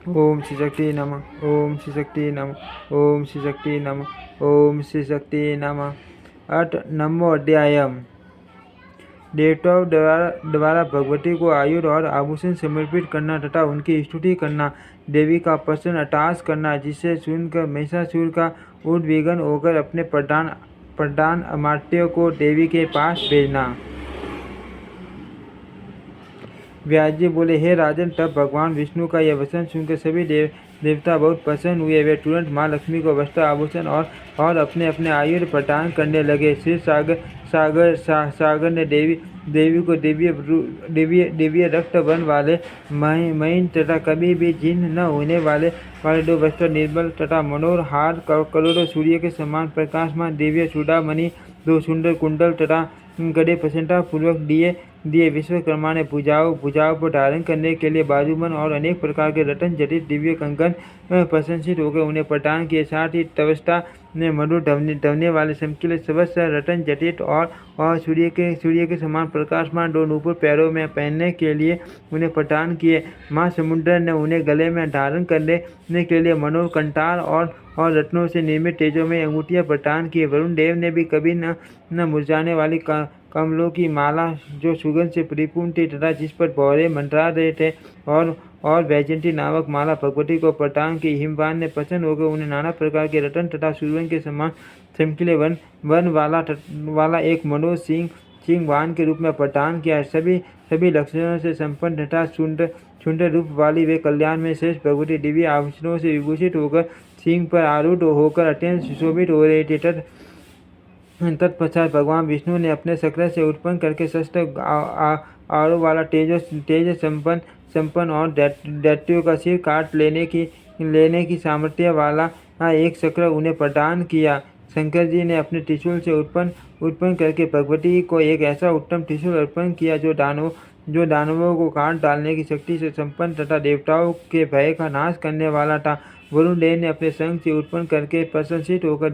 ओम श्री शक्ति नमः। ओम श्री शक्ति नमः। ओम श्री शक्ति नमः। ओम श्री शक्ति नमः। अथ नमो अध्यायम। देवताओं द्वारा भगवती को आयुध और आभूषण समर्पित करना तथा उनकी स्तुति करना, देवी का प्रसन्न अट्टहास करना, जिसे सुनकर महिषासुर का उद्विग्न होकर अपने प्रधान अमात्यों को देवी के पास भेजना। व्यास जी बोले, हे राजन, तब भगवान विष्णु का यह वचन सुनकर सभी देवता बहुत प्रसन्न हुए। वे तुरंत माँ लक्ष्मी को वस्त्र, आभूषण और अपने अपने आयुध प्रदान करने लगे। श्री सागर ने देवी को दिव्य रक्त वर्ण वाले महीन तथा कभी भी जीर्ण न होने वाले दो वस्त्र, निर्मल तथा मनोहर हार, करोड़ों सूर्य के समान प्रकाशमान दिव्य चूड़ामणि, दो सुंदर कुंडल तथा गड़े प्रसन्नता पूर्वक दिए विश्वकर्मा ने भुजाओं पर धारण करने के लिए बाजूबंद और अनेक प्रकार के रत्न जटित दिव्य कंकन प्रशंसित होकर उन्हें प्रदान किए। साथ ही तवस्ता ने मधुर ढवने वाले चमकीले सबसे रत्न जटित और सूर्य के समान प्रकाशमान दो नूपुर पैरों में पहनने के लिए उन्हें प्रदान किए। माँ समुद्र ने उन्हें गले में धारण करने के लिए मनोहर कंठार और रत्नों से निर्मित तेजोमय अंगूठियां प्रदान की। वरुण देव ने भी कभी न मुरझाने वाली कमलों की माला, जो सुगंध से परिपूर्ण थी तथा जिस पर भौरे मंडरा रहे थे, और वैजयंती नामक माला भगवती को प्रदान की। हिमवान ने प्रसन्न होकर उन्हें नाना प्रकार के रत्न तथा सूर्य के समान चमकीले वन वाला एक मनोहर सिंह वाहन के रूप में प्रदान किया। सभी लक्षणों से संपन्न तथा सुंदर रूप वाली वे कल्याण में श्रेष्ठ भगवती दिव्य आभूषणों से विभूषित होकर सिंह पर आरूढ़ होकर अत्यंत सुशोभित हो रहे थे। तत्पश्चात भगवान विष्णु ने अपने चक्र से उत्पन्न करके शस्त्र आरो वाला तेज संपन्न और दैत्यों का सिर काट लेने की सामर्थ्य वाला एक चक्र उन्हें प्रदान किया। शंकर जी ने अपने त्रिशूल से उत्पन्न करके भगवती को एक ऐसा उत्तम त्रिशूल अर्पण किया जो दानवों को काट डालने की शक्ति से संपन्न तथा देवताओं के भय का नाश करने वाला था। वरुण देव ने अपने शंख से उत्पन्न करके प्रशंसित होकर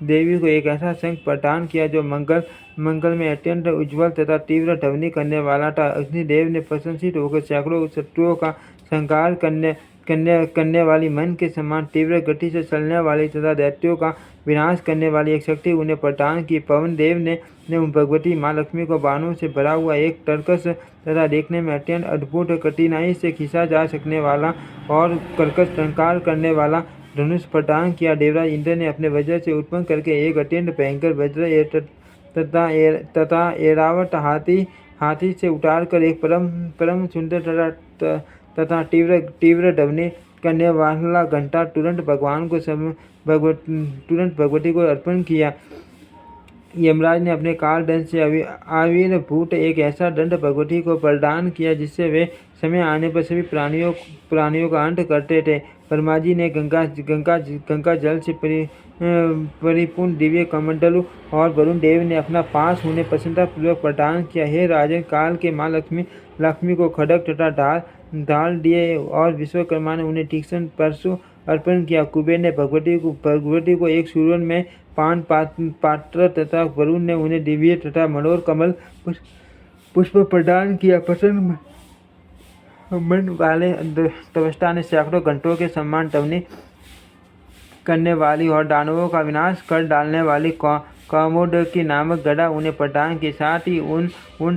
देवी को एक ऐसा शंख प्रदान किया जो मंगल में अत्यंत उज्ज्वल तथा तीव्र ध्वनि करने वाला था। अग्निदेव ने प्रशंसित होकर सैकड़ों शत्रुओं का संहार करने वाली मन के समान तीव्र गति से चलने वाली तथा दैत्यों का विनाश करने वाली एक शक्ति उन्हें प्रदान की। पवन देव ने भगवती माँ लक्ष्मी को बाणों से भरा हुआ एक तरकस तथा देखने में अत्यंत अद्भुत, कठिनाई से खींचा जा सकने वाला और कर्कश टंकार करने वाला धनुष प्रदान किया। देवराज इंद्र ने अपने वज्र से उत्पन्न करके एक अत्यंत भयंकर वज्र तथा ऐरावत हाथी से उतार कर एक परम सुंदर तथा तीव्र ध्वनि करने वाला घंटा तुरंत भगवती को अर्पण किया। यमराज ने अपने काल दंड से आविर्भूत एक ऐसा दंड भगवती को प्रदान किया जिससे वे समय आने पर सभी प्राणियों का अंत करते थे। ब्रह्मा जी ने गंगा जल से परिपूर्ण दिव्य कमंडलू और वरुण देव ने अपना पास उन्हें प्रसन्नतापूर्वक प्रदान किया। हे राजन, काल के माँ लक्ष्मी को खड्ग तथा ढाल दिए और विश्वकर्मा ने उन्हें तीक्ष्ण परशु अर्पण किया। कुबेर ने भगवती को एक सुरन में पान पात्र तथा वरुण ने उन्हें दिव्य तथा मनोहर कमल पुष्प प्रदान किया। प्रसन्न मन वाले तपस्या ने सैकड़ों घंटों के समान ध्वनि करने वाली और दानवों का विनाश कर डालने वाली कौमुदकी नामक गदा उन्हें प्रदान की। साथ ही उन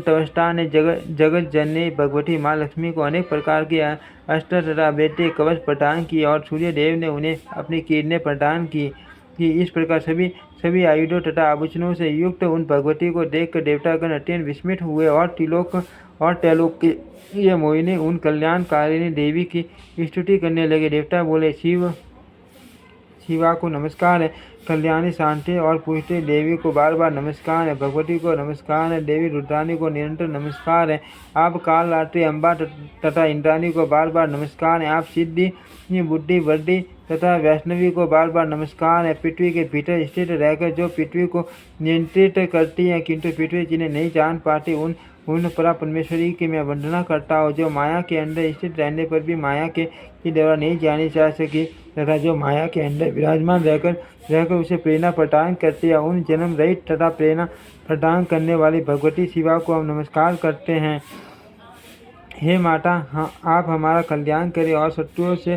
तपस्या ने जगत जननी भगवती माँ लक्ष्मी को अनेक प्रकार के अस्त्र तथा वैद्य कवच प्रदान किए और सूर्य देव ने उन्हें अपनी किरणें प्रदान की। इस प्रकार सभी आयुधों तथा आभूषणों से युक्त उन भगवती को देखकर देवतागण अत्यंत विस्मित हुए और त्रैलोक के ये मोहिनी उन कल्याणकारिणी देवी की स्तुति करने लगे। देवता बोले, शिवा को नमस्कार है, कल्याणी शांति और पुष्टि देवी को बार बार नमस्कार है, भगवती को नमस्कार है, देवी रुद्राणी को निरंतर नमस्कार है, आप काल रात्रि अम्बा तथा इंद्राणी को बार बार नमस्कार है, आप सिद्धि बुद्धि वृद्धि तथा वैष्णवी को बार बार नमस्कार है। पृथ्वी के भीतर स्थित रहकर जो पृथ्वी को नियंत्रित करती है किंतु पृथ्वी जिन्हें नहीं जान पाती उन परा परमेश्वरी की मैं वंदना करता हूँ। जो माया के अंदर स्थित रहने पर भी माया के द्वारा नहीं जानी जा सकी तथा जो माया के अंदर विराजमान रहकर उसे प्रेरणा प्रदान करती है, उन जन्म रहित तथा प्रेरणा प्रदान करने वाली भगवती शिवा को हम नमस्कार करते हैं। हे माता, आप हमारा कल्याण करें और शत्रुओं से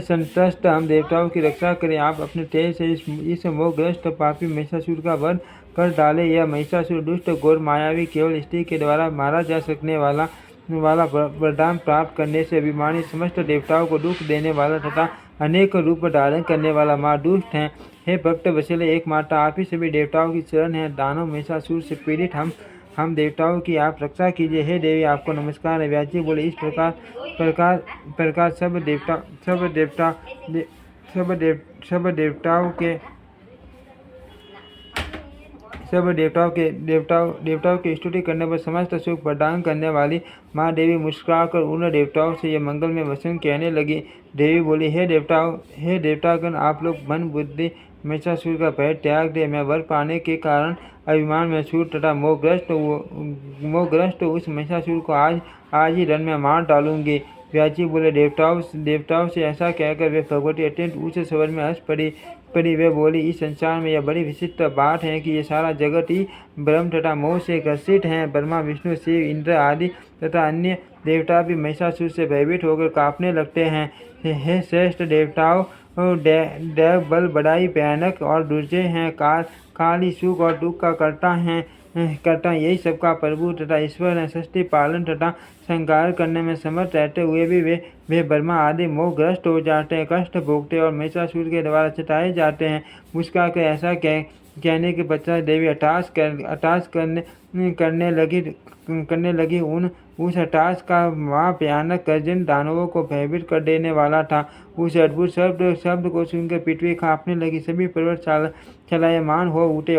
संतुष्ट हम देवताओं की रक्षा करें। आप अपने तेज से इस मोहग्रस्त पापी महिषासुर का वध कर डालें। यह महिषासुर दुष्ट घोर मायावी केवल स्त्री के द्वारा मारा जा सकने वाला वरदान प्राप्त करने से अभिमानी समस्त देवताओं को दुख देने वाला तथा अनेक रूप धारण करने वाला माँ दुष्ट है। हे भक्त वत्सले एक माता, आप ही सभी देवताओं की शरण है। दानव महिषासुर से पीड़ित हम देवताओं की आप रक्षा कीजिए। हे देवी, आपको नमस्कार है। व्यास जी बोले, इस प्रकार सब देवताओं की स्तुति करने पर समस्त सुख प्रदान करने वाली माँ देवी मुस्कुराकर उन देवताओं से यह मंगलमय वचन कहने लगी। देवी बोली, हे देवतागण, आप लोग मन बुद्धि महिषासुर का भय त्याग दे। मैं वर पाने के कारण अभिमान में सूर तथा मोहग्रस्त उस महिषासुर को आज ही रण में मार डालूंगी। व्यास जी बोले, देवताओं से ऐसा कहकर वे भगवती अत्यंत ऊंच स्वर में हंस पड़ी। वे बोली, इस संसार में यह बड़ी विचित्र बात है कि ये सारा जगत ही भ्रम तथा मोह से ग्रसित है। ब्रह्मा, विष्णु, शिव, इंद्र आदि तथा अन्य देवता भी महिषासुर से भयभीत होकर कांपने लगते हैं। हे श्रेष्ठ देवताओं, देव बल बड़ाई भयानक और दुर्जय हैं। काली सुख और दुख का करता यही सबका प्रभु तथा ईश्वर है। सृष्टि पालन तथा संहार करने में समर्थ रहते हुए भी वे ब्रह्मा आदि मोहग्रस्त हो जाते हैं, कष्ट भोगते और महिषासुर के द्वारा चिताए जाते हैं। मुस्का कर ऐसा कहने के पश्चात देवी अट्टहास करने लगी। उस अट्टहास का वहाँ भयानक गर्जन दानवों को भयभीत कर देने वाला था। उस अद्भुत शब्द को सुनकर पृथ्वी कांपने लगी। सभी पर्वत चलायमान हो उठे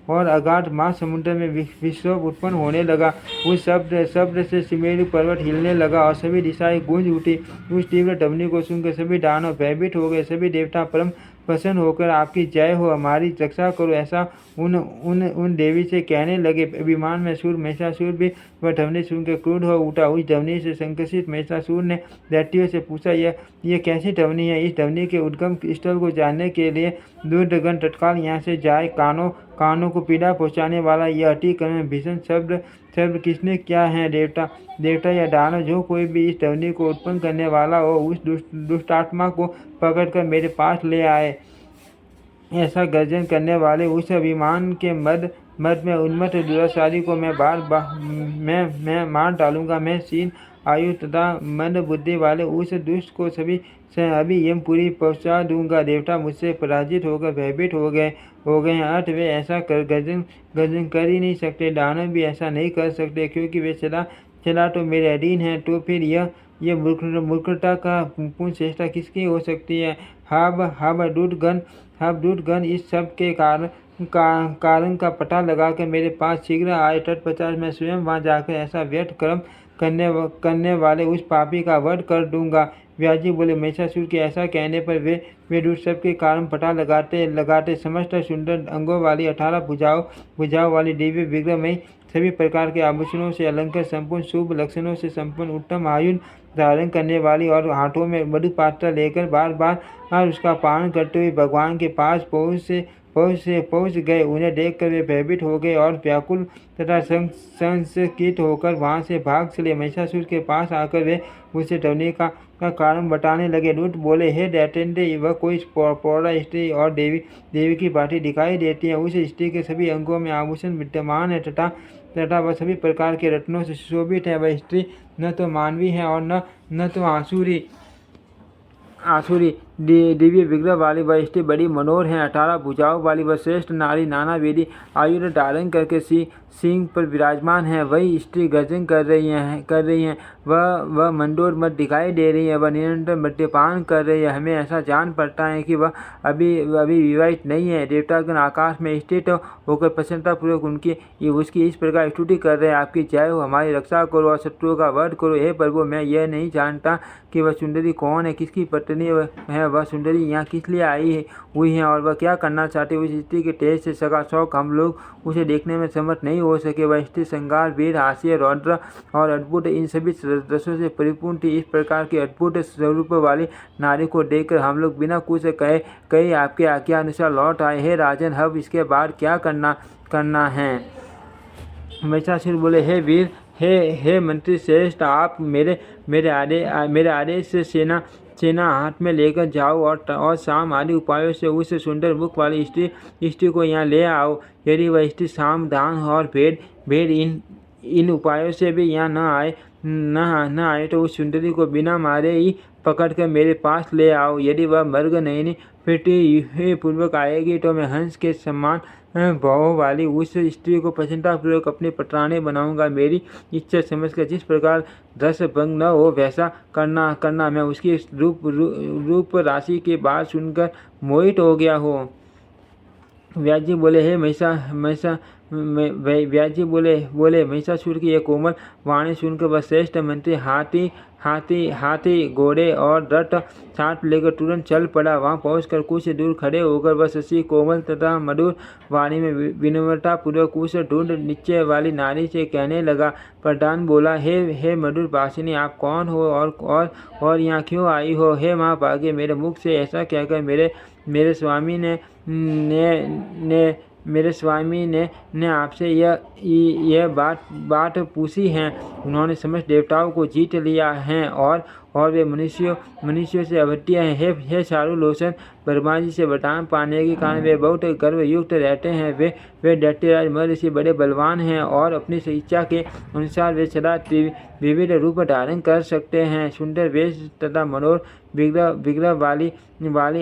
और अगाध महासमुद्र में विक्षोभ उत्पन्न होने लगा। उस शब्द से सुमेरु पर्वत हिलने लगा और सभी दिशाएं गूंज उठी। उस तीव्र ध्वनि को सुनकर सभी दानव भयभीत हो गए। सभी देवता परम प्रसन्न होकर आपकी जय हो, हमारी रक्षा करो, ऐसा उन देवी से कहने लगे। अभिमान में सूर महिषासुर भी वह ध्वनि सुनकर क्रुद्ध हो उठा। उस ध्वनि से संकर्षित महिषासुर ने दैत्यों से पूछा, यह कैसी ध्वनि है? इस ध्वनि के उद्गम स्थल को जानने के लिए दूतगण तत्काल यहाँ से जाए। कानों को पीड़ा पहुँचाने वाला यह अति करुण भीषण शब्द किसने किया है? देवता या दानव, जो कोई भी इस ध्वनि को उत्पन्न करने वाला हो, उस दुष्टात्मा को पकड़कर मेरे पास ले आए। ऐसा गर्जन करने वाले उस अभिमान के मद में उन्मत्त दुराचारी को मैं मार डालूंगा। मैं सीन आयु तथा मन बुद्धि वाले उस दुष्ट को अभी यमपुरी पहुंचा दूंगा। देवता मुझसे पराजित होकर भयभीत हो गए हैं। अर्थ वे ऐसा गर्जन कर ही नहीं सकते। दानव भी ऐसा नहीं कर सकते, क्योंकि वे चला तो मेरे अधीन है। तो फिर यह मूर्खता का पूर्ण चेष्टा किसकी हो सकती है? हब दूतगण इस सब के कारण का पता लगाकर मेरे पास शीघ्र आए। तत्पश्चात मैं स्वयं वहां जाकर ऐसा व्यर्थ कर्म करने वाले उस पापी का वध कर दूंगा। व्यास जी बोले, महिषासुर के ऐसा कहने पर वे दुष्ट सब के कारण पता लगाते समस्त सुंदर अंगों वाली 18 भुजाओं वाली दिव्य विग्रह में सभी प्रकार के आभूषणों से अलंकृत, संपूर्ण शुभ लक्षणों से संपन्न, उत्तम आयु धारण करने वाली और हाथों में मधु पात्र लेकर बार उसका पान करते हुए भगवान के पास पहुँच गए। उन्हें देखकर वे भयभीत हो गए और व्याकुल तथा संशयित होकर वहां से भाग चले। महिषासुर के पास आकर वे उसे ध्वनि का कारण बताने लगे। दूत बोले, हे दैत्येंद्र, वह कोई पौरा स्त्री और देवी की भांति दिखाई देती है। उस स्त्री के सभी अंगों में आभूषण विद्यमान है तथा वह सभी प्रकार के रत्नों से सुशोभित है। वह स्त्री न तो मानवी है और न तो आसुरी दिव्य विग्रह वाली वह स्त्री बड़ी मनोहर है। 18 भुजाओं वाली वह श्रेष्ठ नारी नाना वेदी आयु धारण करके सिंह पर विराजमान है। वही स्त्री गर्जन कर रही है। वह मंदोर मत दिखाई दे रही है। वह निरंतर मद्यपान कर रही है। हमें ऐसा जान पड़ता है कि वह अभी विवाहित नहीं है। देवतागण आकाश में स्थित होकर प्रसन्नतापूर्वक उसकी इस प्रकार स्तुति कर रहे हैं, आपकी जय हो, हमारी रक्षा करो और शत्रुओं का वध करो। हे प्रभु, मैं यह नहीं जानता कि वह सुंदरी कौन है, किसकी पत्नी है। वह सुंदरी यहाँ किस लिए आई हुई है और वह क्या करना चाहती है? उस स्त्री के तेज से सका शौक हम लोग उसे देखने में समर्थ नहीं हो सके। वह स्त्री श्रृंगार, वीर, हास्य, रौद्र और अद्भुत इन सभी रसों से परिपूर्ण थी। इस प्रकार की अद्भुत स्वरूप वाली नारी को देखकर हम लोग बिना कुछ कहे आपके आज्ञा अनुसार लौट आए। हे राजन, अब इसके बाद क्या करना है? महिषासुर बोले, हे वीर, हे मंत्री श्रेष्ठ, आप मेरे आदेश से सेना हाथ में लेकर जाओ और शाम आदि उपायों से उस सुंदर मुख वाली स्त्री को यहाँ ले आओ। यदि वह स्त्री साम, दान और भेद इन उपायों से भी यहाँ न आए तो उस सुंदरी को बिना मारे ही पकड़कर मेरे पास ले आओ। यदि वह मर्ग नहीं फिरती पूर्वक आएगी तो मैं हंस के समान भाव वाली उस स्त्री को प्रसन्नतापूर्वक अपनी पटरानी बनाऊंगा। मेरी इच्छा समझकर जिस प्रकार रस भंग न हो वैसा करना। मैं उसकी रूप राशि की बात सुनकर मोहित हो गया हो। व्यास जी बोले, हे व्यास जी बोले महिषासुर की यह कोमल वाणी सुनकर वह श्रेष्ठ मंत्री हाथी घोड़े और रथ साथ लेकर तुरंत चल पड़ा। वहां पहुंचकर कुछ दूर खड़े होकर वह शशि कोमल तथा मधुर वाणी में विनम्रता पूर्वक उस ढूंढ नीचे वाली नारी से कहने लगा। प्रधान बोला, हे मधुर भाषिनी, आप कौन हो और यहाँ क्यों आई हो? हे माँ भाग्य, मेरे मुख से ऐसा कहकर मेरे स्वामी ने आपसे यह बात पूछी है। उन्होंने समस्त देवताओं को जीत लिया है और वे मनुष्यों से अभद्र हैं। हे चारुलोचन, ब्रह्मा जी से वरदान पाने के कारण वे बहुत गर्वयुक्त रहते हैं। वे दैत्यराज महर्षि बड़े बलवान हैं और अपनी इच्छा के अनुसार वे सदा विविध रूप धारण कर सकते हैं। सुंदर वेश तथा मनोहर विग्रह वाली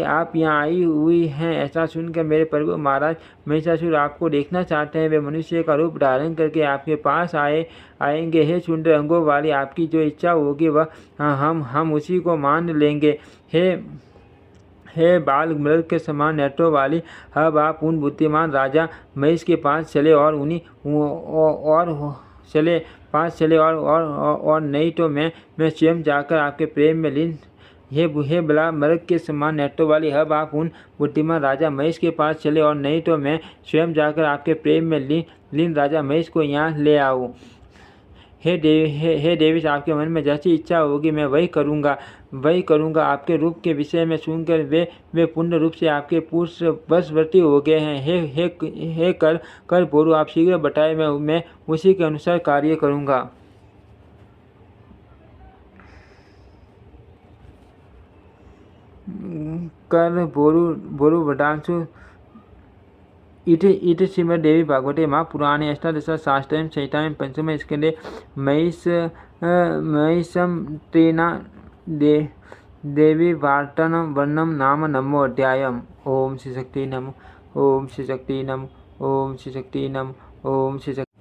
आप यहाँ आई हुई हैं। ऐसा सुनकर मेरे प्रभु महाराज महिषासुर आपको देखना चाहते हैं। वे मनुष्य का रूप धारण करके आपके पास आएंगे। हे सुंदर अंगों वाली, आपकी जो इच्छा होगी वह हम उसी को मान लेंगे। हे बाल मृग के समान नेत्रों वाली, अब आप उन बुद्धिमान राजा महेश के पास चले और नहीं तो मैं स्वयं जाकर आपके प्रेम में लीन। हे बला मृग के समान नेत्रों वाली, अब आप उन बुद्धिमान राजा महेश के पास चले और नहीं तो मैं स्वयं जाकर आपके प्रेम में लीन राजा महेश को यहाँ ले आऊँ। हे देवी, आपके मन में जैसी इच्छा होगी मैं वही करूँगा। आपके रूप के विषय में सुनकर वे पूर्ण रूप से आपके पुरुष वशवर्ती हो गए हैं। हे कर बोरू, आप शीघ्र बताए, मैं उसी के अनुसार कार्य करूँगा। कर बोरू वदांशु इति श्रीमद्देवी भागवते महापुराणे अष्टादशशास्त्रं संहितायां पंचमे स्कन्धे महिषं तेना देवी वार्तनं वर्णनं नाम नमोऽध्यायः। ओम श्री शक्ति नमः। ओम श्री शक्ति नमः। ओम श्री शक्ति नमः। ओम श्री शक्ति